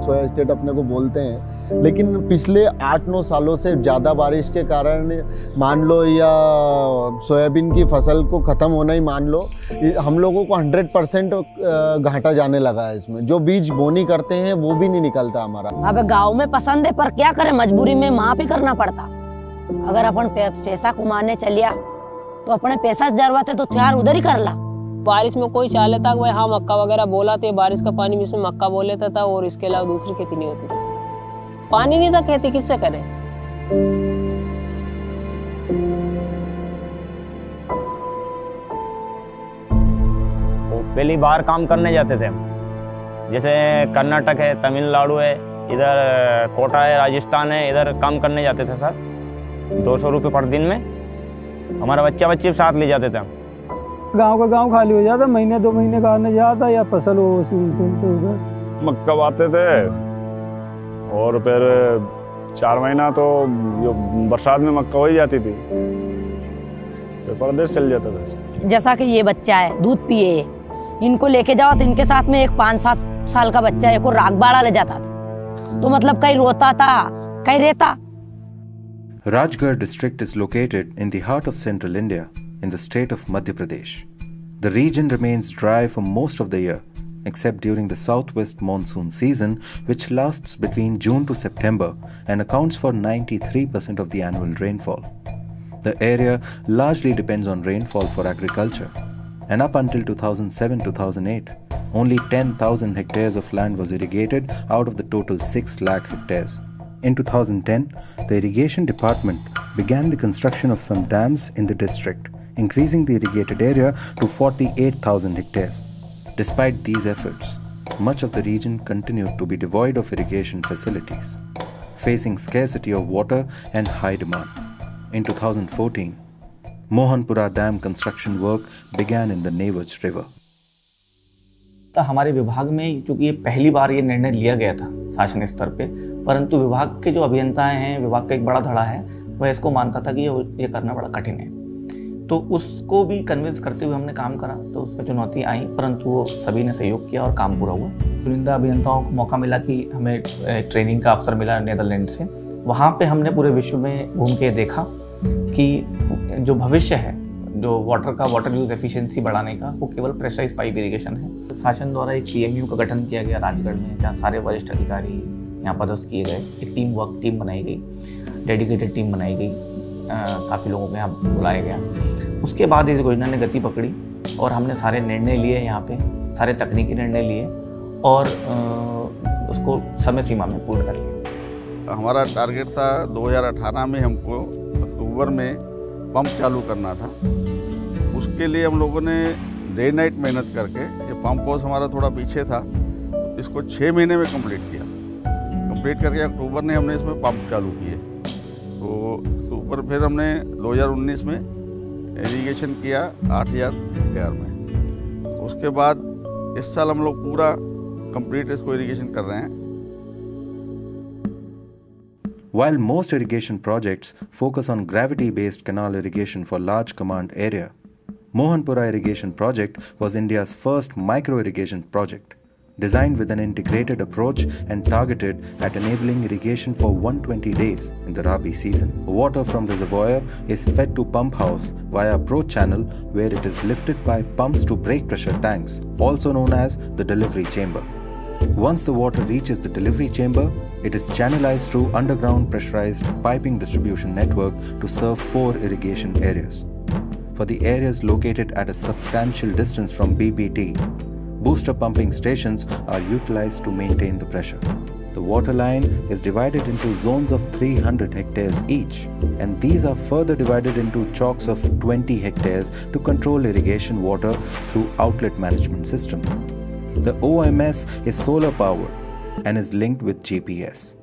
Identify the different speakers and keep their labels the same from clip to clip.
Speaker 1: Soya state अपने को बोलते हैं, लेकिन पिछले 8-9 सालों से ज़्यादा बारिश के कारण मान लो या सोयाबीन की फसल को ख़त्म होना ही मान लो, हम लोगों को 100% घाटा जाने लगा है इसमें। जो बीज बोनी करते हैं वो भी नहीं निकलता हमारा।
Speaker 2: अब गाँव में पसंद है पर क्या करें, मजबूरी में वहाँ पे करना पड़ता। अगर अपन पैसा कमाने चलिया तो अपने पैसा से जरूरत है तो यार उधर ही कर ला।
Speaker 3: बारिश में कोई चाह लेता कि भाई हाँ मक्का वगैरह बोला तो बारिश का पानी में इसमें मक्का बो लेता था और इसके अलावा दूसरी खेती नहीं होती थी। पानी नहीं था, खेती किससे करें।
Speaker 4: पहली बार काम करने जाते थे, जैसे कर्नाटक है, तमिलनाडु है, इधर कोटा है, राजस्थान है, इधर काम करने जाते थे सर। 200 रुपये पर दिन में हमारा बच्चे साथ ले जाते थे।
Speaker 5: गांव का गांव खाली हो जाता, महीने 2 महीने का आने जाता या फसल हो उधर
Speaker 6: मक्का बाते थे और फिर 4 महीना तो बरसात में मक्का हो ही जाती थी, फिर परदेश चल जाता था।
Speaker 2: जैसा कि ये बच्चा है दूध पिए, इनको लेके जाओ तो इनके साथ में एक 5-7 साल का बच्चा है को रागबाड़ा ले जाता था, तो मतलब कहीं रोता था कहीं रहता।
Speaker 7: Rajgarh district is located in the heart of central India in the state of Madhya Pradesh. The region remains dry for most of the year except during the southwest monsoon season, which lasts between June to September and accounts for 93% of the annual rainfall. The area largely depends on rainfall for agriculture, and up until 2007-2008, only 10,000 hectares of land was irrigated out of the total 6 lakh hectares. In 2010, the irrigation department began the construction of some dams in the district, increasing the irrigated area to 48,000 hectares. Despite these efforts, much of the region continued to be devoid of irrigation facilities, facing scarcity of water and high demand. In 2014, Mohanpura Dam construction work began in the Nevaj River.
Speaker 8: हमारे विभाग में चूंकि ये पहली बार ये निर्णय लिया गया था शासन स्तर पे, परंतु विभाग के जो अभियंताएं हैं, विभाग का एक बड़ा धड़ा है, वह इसको मानता था कि ये करना बड़ा कठिन है। तो उसको भी कन्विंस करते हुए हमने काम करा, तो उसमें चुनौती आई, परंतु वो सभी ने सहयोग किया और काम पूरा हुआ। चुनिंदा अभियंताओं को मौका मिला कि हमें ट्रेनिंग का अवसर मिला नीदरलैंड से। वहाँ पे हमने पूरे विश्व में घूम के देखा कि जो भविष्य है, जो वाटर यूज एफिशिएंसी बढ़ाने का, वो केवल प्रेशराइज पाइप इरिगेशन है। शासन द्वारा एक PMU का गठन किया गया राजगढ़ में, जहाँ सारे वरिष्ठ अधिकारी यहाँ पदस्थ किए गए। एक टीम बनाई गई, डेडिकेटेड टीम बनाई गई, काफ़ी लोगों को यहाँ बुलाया गया। उसके बाद इस योजना ने गति पकड़ी और हमने सारे निर्णय लिए यहाँ पे, सारे तकनीकी निर्णय लिए और उसको समय सीमा में पूर्ण कर लिया।
Speaker 9: हमारा टारगेट था 2018 में हमको अक्टूबर में पंप चालू करना था। उसके लिए हम लोगों ने डे नाइट मेहनत करके, ये पंप हाउस हमारा थोड़ा पीछे था, तो इसको 6 महीने में कंप्लीट किया। कंप्लीट करके अक्टूबर में हमने इसमें पंप चालू किए। तो ऊपर फिर हमने 2019 में इरिगेशन किया 8,000 हेक्टेयर में। उसके बाद इस साल हम लोग पूरा कंप्लीट इसको इरिगेशन कर रहे हैं।
Speaker 7: While most irrigation projects focus on gravity-based canal irrigation for large command area, Mohanpura Irrigation Project was India's first micro-irrigation project, designed with an integrated approach and targeted at enabling irrigation for 120 days in the Rabi season. Water from reservoir is fed to pump house via approach channel, where it is lifted by pumps to break pressure tanks, also known as the delivery chamber. Once the water reaches the delivery chamber, it is channelized through underground pressurized piping distribution network to serve 4 irrigation areas. For the areas located at a substantial distance from BPT, booster pumping stations are utilized to maintain the pressure. The water line is divided into zones of 300 hectares each, and these are further divided into chalks of 20 hectares to control irrigation water through outlet management system. The OMS is solar powered and is linked with GPS.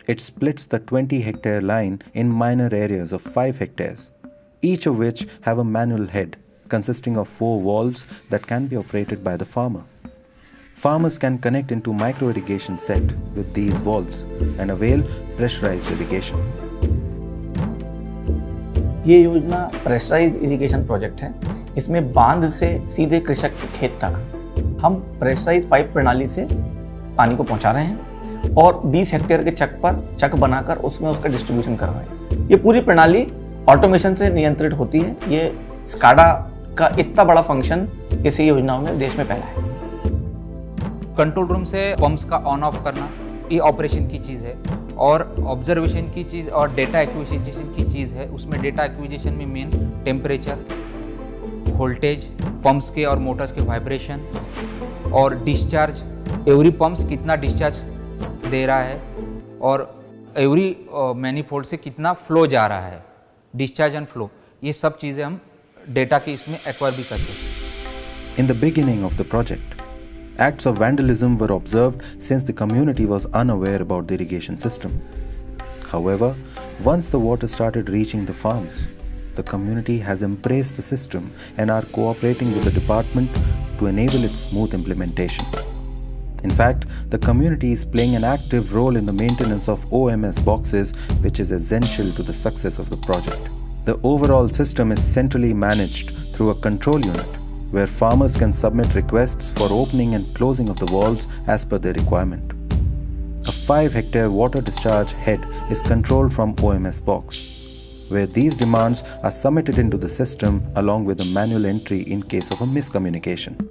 Speaker 7: It splits the 20-hectare line in minor areas of 5 hectares, each of which have a manual head consisting of 4 valves that can be operated by the farmer. Farmers can connect into micro-irrigation set with these valves and avail pressurized irrigation.
Speaker 8: ये योजना pressurise irrigation project है। इसमें बांध से सीधे कृषक के खेत तक हम प्रेशराइज पाइप प्रणाली से पानी को पहुंचा रहे हैं और 20 हेक्टेयर के चक बनाकर उसमें उसका डिस्ट्रीब्यूशन कर रहे हैं। ये पूरी प्रणाली ऑटोमेशन से नियंत्रित होती है। ये स्काडा का इतना बड़ा फंक्शन किसी योजनाओं में देश में पहला है।
Speaker 10: कंट्रोल रूम से पंप्स का ऑन ऑफ करना ये ऑपरेशन की चीज़ है, और ऑब्जर्वेशन की चीज़ और डेटा एक्विजिशन की चीज़ है। उसमें डेटा एक्विजिशन में मेन टेम्परेचर, वोल्टेज, पंप्स के और मोटर्स के वाइब्रेशन और डिस्चार्ज, एवरी पंप्स कितना डिस्चार्ज दे रहा है और एवरी मैनीफोल्ड से कितना फ्लो जा रहा है, डिस्चार्ज एंड फ्लो, ये सब चीज़ें हम डेटा के इसमें एक्वायर भी करते हैं।
Speaker 7: In the beginning of the project, acts of vandalism were observed since the community was unaware about the irrigation system. However, once the water started reaching the farms, the community has embraced the system and are cooperating with the department to enable its smooth implementation. In fact, the community is playing an active role in the maintenance of OMS boxes, which is essential to the success of the project. The overall system is centrally managed through a control unit, where farmers can submit requests for opening and closing of the valves as per their requirement. A 5-hectare water discharge head is controlled from OMS box, where these demands are submitted into the system along with a manual entry in case of a miscommunication.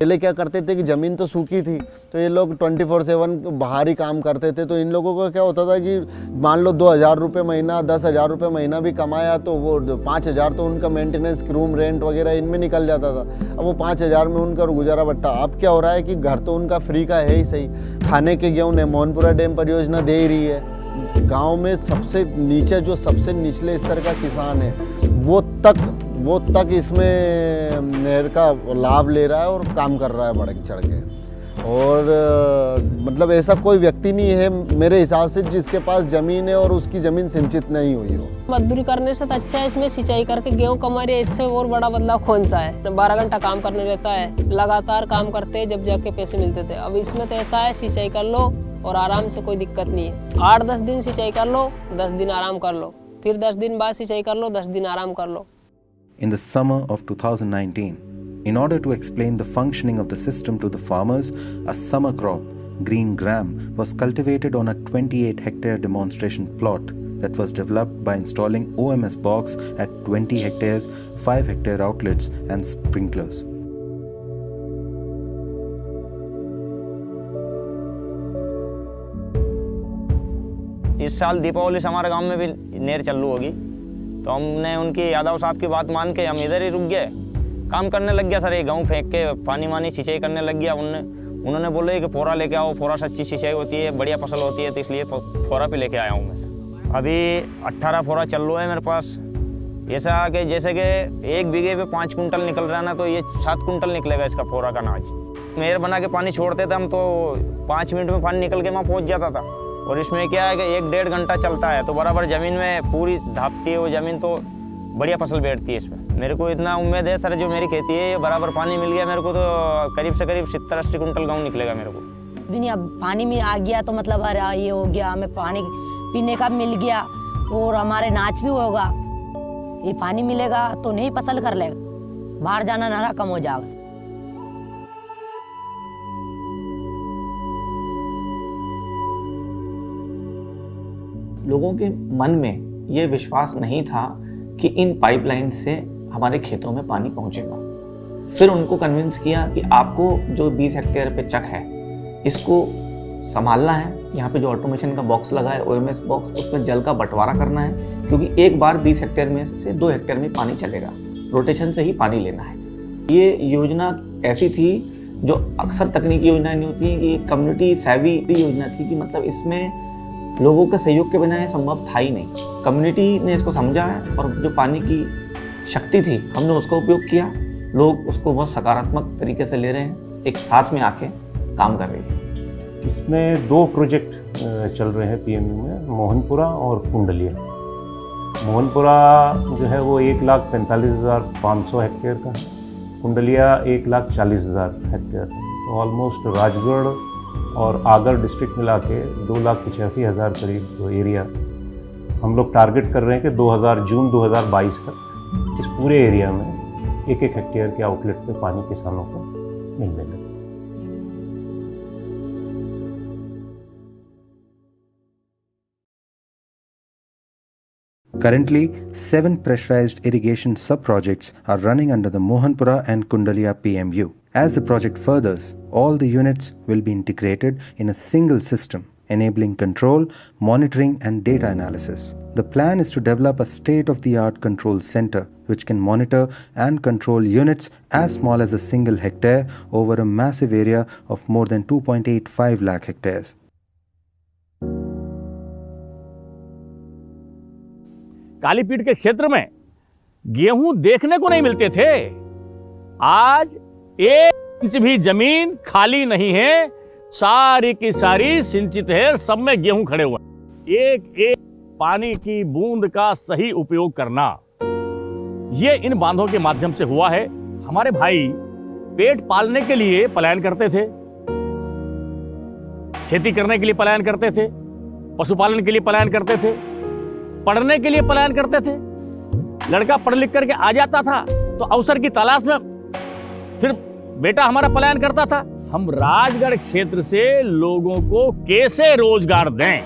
Speaker 1: पहले क्या करते थे कि ज़मीन तो सूखी थी तो ये लोग 24/7 बाहर ही काम करते थे, तो इन लोगों का क्या होता था कि मान लो 2,000 रुपये महीना, 10,000 रुपये महीना भी कमाया तो वो 5,000 तो उनका मेंटेनेंस, रूम रेंट वगैरह इनमें निकल जाता था। अब वो 5,000 में उनका गुजारा बट्टा। अब क्या हो रहा है कि घर तो उनका फ्री का है ही सही, खाने के गेहूँ ने मोहनपुरा डैम परियोजना दे ही रही है। गाँव में सबसे नीचे जो सबसे निचले स्तर का किसान है वो तक इसमें नहर का लाभ ले रहा है और काम कर रहा है बढ़ चढ़ के। और मतलब ऐसा कोई व्यक्ति नहीं है मेरे हिसाब से जिसके पास ज़मीन है और उसकी ज़मीन सिंचित नहीं हुई हो।
Speaker 3: मजदूरी करने से तो अच्छा है इसमें सिंचाई करके गेहूँ कमा रहे, इससे और बड़ा बदलाव कौन सा है। 12 घंटा काम करने रहता है, लगातार काम करते हैं जब जाके पैसे मिलते थे। अब इसमें तो ऐसा है सिंचाई कर लो और आराम से, कोई दिक्कत नहीं है। 8-10 दिन सिंचाई कर लो, 10 दिन आराम कर लो, फिर 10 दिन बाद सिंचाई कर लो, 10 दिन आराम कर लो।
Speaker 7: In the summer of 2019, in order to explain the functioning of the system to the farmers, a summer crop, green gram, was cultivated on a 28-hectare demonstration plot that was developed by installing OMS box at 20 hectares, 5-hectare outlets and sprinklers.
Speaker 4: इस साल दीपावली से हमारे गांव में भी नहर चालू होगी, तो हमने उनकी यादव साहब की बात मान के हम इधर ही रुक गए, काम करने लग गया सर। ये गेहूँ फेंक के पानी वानी सिंचाई करने लग गया। उन्होंने बोले कि फोरा लेके आओ, फोरा से अच्छी सिंचाई होती है, बढ़िया फसल होती है, तो इसलिए फोरा पे लेके आया हूँ मैं सर। अभी 18 फोरा चल रहा है मेरे पास। ऐसा कि जैसे कि 1 बीघे पे 5 कुंटल निकल रहा है ना, तो ये 7 कुंटल निकलेगा इसका फोरा का अनाज। मेहर बना के पानी छोड़ते थे हम, तो 5 मिनट में पानी निकल के वहाँ पहुँच जाता था। और इसमें क्या है कि 1-1.5 घंटा चलता है, तो बराबर ज़मीन में पूरी धापती है वो ज़मीन, तो बढ़िया फसल बैठती है इसमें। मेरे को इतना उम्मीद है सर, जो मेरी खेती है ये बराबर पानी मिल गया मेरे को, तो करीब से करीब 70-80 कुंटल गेहूँ निकलेगा मेरे को।
Speaker 2: भी नहीं, अब पानी में आ गया तो मतलब अरे ये हो गया, हमें पानी पीने का मिल गया और हमारे नाच भी होगा। ये पानी मिलेगा तो नहीं फसल कर लेगा, बाहर जाना नारा कम हो जाएगा।
Speaker 8: लोगों के मन में ये विश्वास नहीं था कि इन पाइपलाइन से हमारे खेतों में पानी पहुंचेगा। फिर उनको कन्विंस किया कि आपको जो 20 हेक्टेयर पे चक है इसको संभालना है। यहाँ पे जो ऑटोमेशन का बॉक्स लगा है, OMS बॉक्स, उसमें जल का बंटवारा करना है, क्योंकि एक बार 20 हेक्टेयर में से 2 हेक्टेयर में पानी चलेगा, रोटेशन से ही पानी लेना है। ये योजना ऐसी थी जो अक्सर तकनीकी योजनाएं नहीं होती हैं, कि एक कम्युनिटी सेवी योजना थी, कि मतलब इसमें लोगों के सहयोग के बिना ये संभव था ही नहीं। कम्युनिटी ने इसको समझा है और जो पानी की शक्ति थी हमने उसका उपयोग किया। लोग उसको बहुत सकारात्मक तरीके से ले रहे हैं, एक साथ में आके काम कर रहे हैं।
Speaker 11: इसमें 2 प्रोजेक्ट चल रहे हैं PMU में, मोहनपुरा और कुंडलिया। मोहनपुरा जो है वो 1,45,500 हेक्टेयर का है, कुंडलिया 1,40,000 हेक्टेयर है। तो ऑलमोस्ट राजगढ़ और आगर डिस्ट्रिक्ट मिला के 2,85,000 करीब एरिया हम लोग टारगेट कर रहे हैं कि जून 2022 तक इस पूरे एरिया में एक एक हेक्टेयर के आउटलेट पे पानी किसानों को मिलने लगे।
Speaker 7: Currently, 7 pressurized irrigation sub-projects are running under the Mohanpura and Kundalia PMU. As the project furthers, all the units will be integrated in a single system, enabling control, monitoring and data analysis. The plan is to develop a state-of-the-art control center which can monitor and control units as small as a single hectare over a massive area of more than 2.85 lakh hectares.
Speaker 12: Kalipeeth के क्षेत्र में गेहूं देखने को नहीं मिलते थे। आज 1 इंच भी जमीन खाली नहीं है, सारी की सारी सिंचित है, सब में गेहूं खड़े हुए। एक एक पानी की बूंद का सही उपयोग करना, ये इन बांधों के माध्यम से हुआ है। हमारे भाई पेट पालने के लिए पलायन करते थे, खेती करने के लिए पलायन करते थे, पशुपालन के लिए पलायन करते थे, पढ़ने के लिए पलायन करते थे। लड़का पढ़ लिख करके आ जाता था तो अवसर की तलाश में फिर बेटा हमारा पलायन करता था। हम राजगढ़ क्षेत्र से लोगों को कैसे रोजगार दें,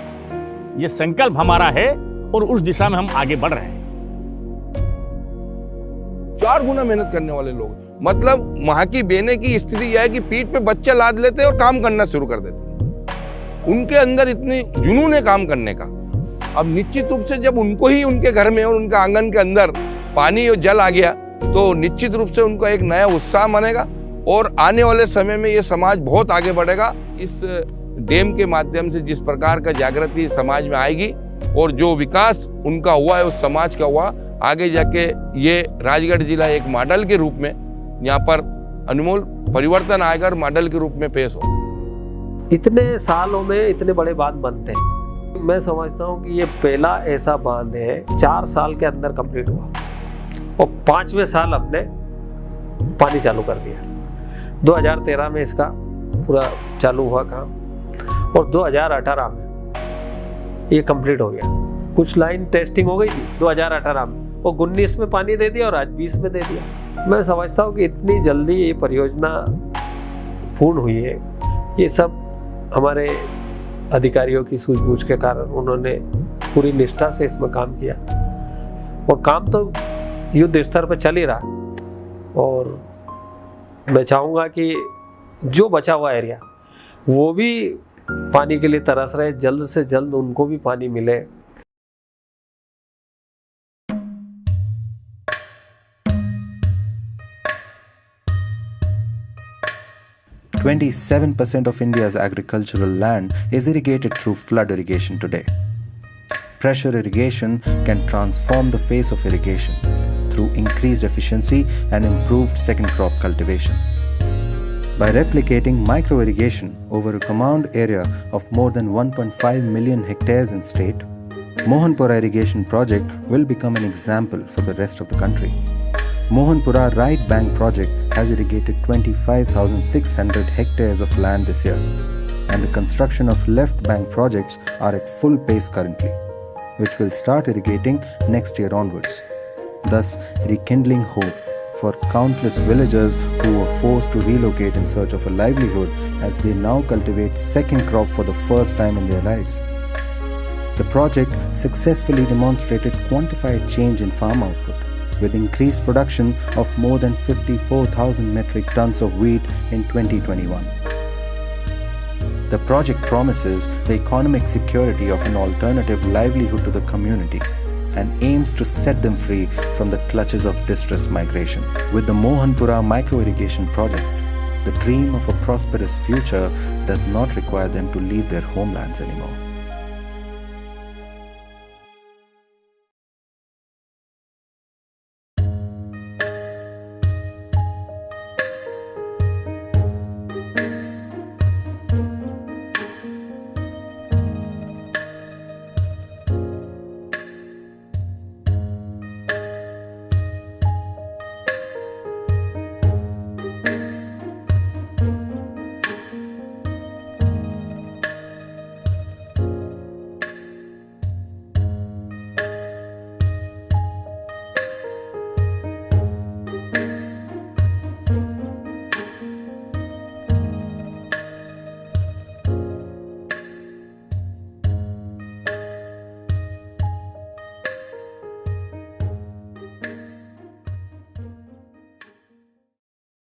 Speaker 12: ये संकल्प हमारा है और उस दिशा में हम आगे बढ़ रहे हैं।
Speaker 13: 4 गुना मेहनत करने वाले लोग, मतलब वहां की बहनें की स्थिति यह है कि पीठ पे बच्चा लाद लेते और काम करना शुरू कर देते। उनके अंदर इतनी जुनून है काम करने का। अब निश्चित रूप से जब उनको ही उनके घर में और उनके आंगन के अंदर पानी और जल आ गया तो निश्चित रूप से उनका एक नया उत्साह बनेगा और आने वाले समय में ये समाज बहुत आगे बढ़ेगा। इस डैम के माध्यम से जिस प्रकार का जागृति समाज में आएगी और जो विकास उनका हुआ है उस समाज का हुआ, आगे जाके ये राजगढ़ जिला एक मॉडल के रूप में यहाँ पर अनमोल परिवर्तन आएगा और मॉडल के रूप में पेश हो।
Speaker 14: इतने सालों में इतने बड़े बांध बनते हैं, मैं समझता हूँ कि ये पहला ऐसा बांध है 4 साल के अंदर कंप्लीट हुआ और 5वें साल अपने पानी चालू कर दिया। 2013 में इसका पूरा चालू हुआ काम और 2018 में ये कंप्लीट हो गया। कुछ लाइन टेस्टिंग हो गई थी 2018 में, वो 19 में पानी दे दिया और आज 20 में दे दिया। मैं समझता हूँ कि इतनी जल्दी ये परियोजना पूर्ण हुई है, ये सब हमारे अधिकारियों की सूझबूझ के कारण। उन्होंने पूरी निष्ठा से इसमें काम किया और काम तो युद्ध स्तर पर चल ही रहा। और मैं चाहूँगा कि जो बचा हुआ एरिया वो भी पानी के लिए तरस रहे, जल्द से जल्द उनको भी पानी मिले।
Speaker 7: 27% of India's agricultural land is irrigated through flood irrigation today. Pressure irrigation can transform the face of irrigation through increased efficiency and improved second crop cultivation. By replicating micro irrigation over a command area of more than 1.5 million hectares in state, Mohanpura irrigation project will become an example for the rest of the country. Mohanpura Right Bank project has irrigated 25,600 hectares of land this year, and the construction of left bank projects are at full pace currently, which will start irrigating next year onwards, thus rekindling hope for countless villagers who were forced to relocate in search of a livelihood as they now cultivate second crop for the first time in their lives. The project successfully demonstrated quantified change in farm output, with increased production of more than 54,000 metric tons of wheat in 2021. The project promises the economic security of an alternative livelihood to the community and aims to set them free from the clutches of distress migration. With the Mohanpura micro irrigation project, the dream of a prosperous future does not require them to leave their homelands anymore.